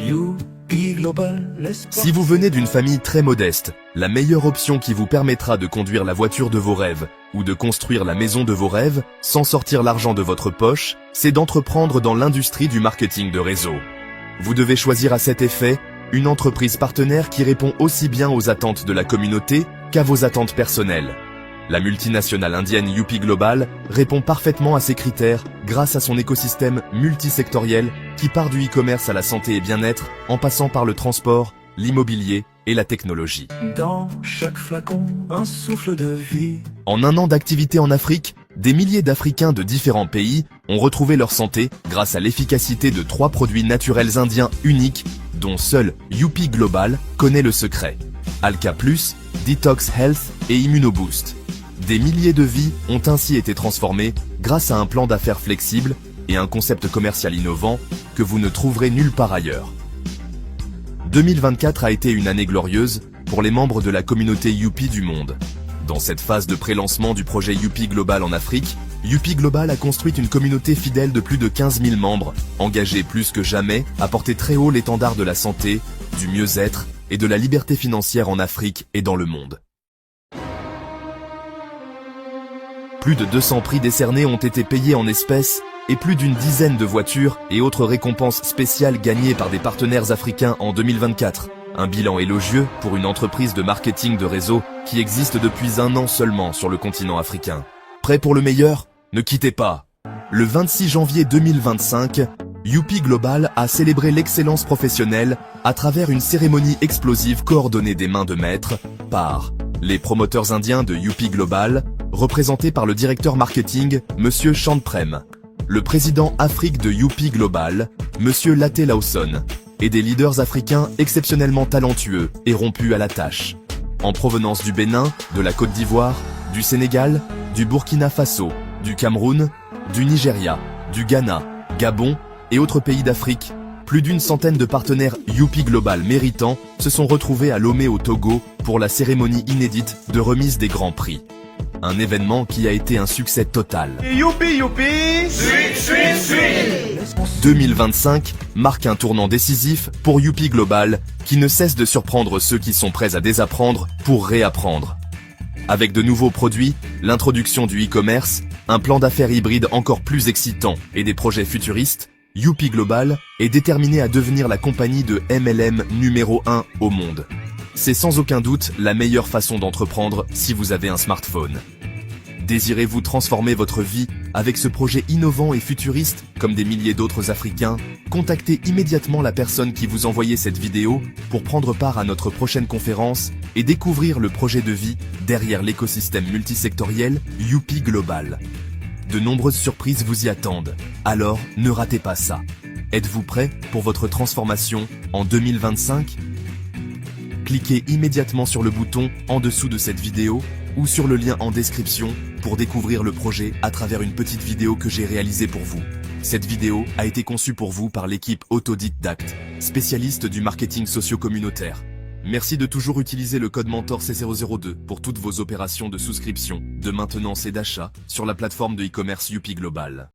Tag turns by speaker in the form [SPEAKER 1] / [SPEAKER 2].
[SPEAKER 1] Youpi Global, l'espoir.
[SPEAKER 2] Si vous venez d'une famille très modeste, la meilleure option qui vous permettra de conduire la voiture de vos rêves ou de construire la maison de vos rêves sans sortir l'argent de votre poche, c'est d'entreprendre dans l'industrie du marketing de réseau. Vous devez choisir à cet effet une entreprise partenaire qui répond aussi bien aux attentes de la communauté qu'à vos attentes personnelles. La multinationale indienne Youpi Global répond parfaitement à ces critères grâce à son écosystème multisectoriel qui part du e-commerce à la santé et bien-être en passant par le transport, l'immobilier et la technologie.
[SPEAKER 1] Dans chaque flacon, un souffle de vie.
[SPEAKER 2] En un an d'activité en Afrique, des milliers d'Africains de différents pays ont retrouvé leur santé grâce à l'efficacité de 3 produits naturels indiens uniques dont seul Youpi Global connaît le secret. Alka Plus, Detox Health et Immunoboost. Des milliers de vies ont ainsi été transformées grâce à un plan d'affaires flexible et un concept commercial innovant que vous ne trouverez nulle part ailleurs. 2024 a été une année glorieuse pour les membres de la communauté Youpi du monde. Dans cette phase de pré-lancement du projet Youpi Global en Afrique, Youpi Global a construit une communauté fidèle de plus de 15 000 membres, engagés plus que jamais à porter très haut l'étendard de la santé, du mieux-être et de la liberté financière en Afrique et dans le monde. Plus de 200 prix décernés ont été payés en espèces et plus d'une dizaine de voitures et autres récompenses spéciales gagnées par des partenaires africains en 2024. Un bilan élogieux pour une entreprise de marketing de réseau qui existe depuis 1 an seulement sur le continent africain. Prêt pour le meilleur? Ne quittez pas. Le 26 janvier 2025, Youpi Global a célébré l'excellence professionnelle à travers une cérémonie explosive coordonnée des mains de maître par les promoteurs indiens de Youpi Global, représentés par le directeur marketing, Monsieur Chandprem, le président Afrique de Youpi Global, Monsieur Laté Lawson, et des leaders africains exceptionnellement talentueux et rompus à la tâche. En provenance du Bénin, de la Côte d'Ivoire, du Sénégal, du Burkina Faso, du Cameroun, du Nigeria, du Ghana, Gabon et autres pays d'Afrique, plus d'une centaine de partenaires Youpi Global méritants se sont retrouvés à Lomé au Togo pour la cérémonie inédite de remise des grands prix. Un événement qui a été un succès total.
[SPEAKER 3] Youpi, youpi! Sweet, sweet, sweet!
[SPEAKER 2] 2025 marque un tournant décisif pour Youpi Global qui ne cesse de surprendre ceux qui sont prêts à désapprendre pour réapprendre. Avec de nouveaux produits, l'introduction du e-commerce, un plan d'affaires hybride encore plus excitant et des projets futuristes, Youpi Global est déterminé à devenir la compagnie de MLM numéro 1 au monde. C'est sans aucun doute la meilleure façon d'entreprendre si vous avez un smartphone. Désirez-vous transformer votre vie avec ce projet innovant et futuriste comme des milliers d'autres Africains? Contactez immédiatement la personne qui vous envoyait cette vidéo pour prendre part à notre prochaine conférence et découvrir le projet de vie derrière l'écosystème multisectoriel Youpi Global. De nombreuses surprises vous y attendent, alors ne ratez pas ça. Êtes-vous prêt pour votre transformation en 2025? Cliquez immédiatement sur le bouton en dessous de cette vidéo ou sur le lien en description pour découvrir le projet à travers une petite vidéo que j'ai réalisée pour vous. Cette vidéo a été conçue pour vous par l'équipe Autodidacte, spécialiste du marketing socio-communautaire. Merci de toujours utiliser le code mentor C002 pour toutes vos opérations de souscription, de maintenance et d'achat sur la plateforme de e-commerce Youpi Global.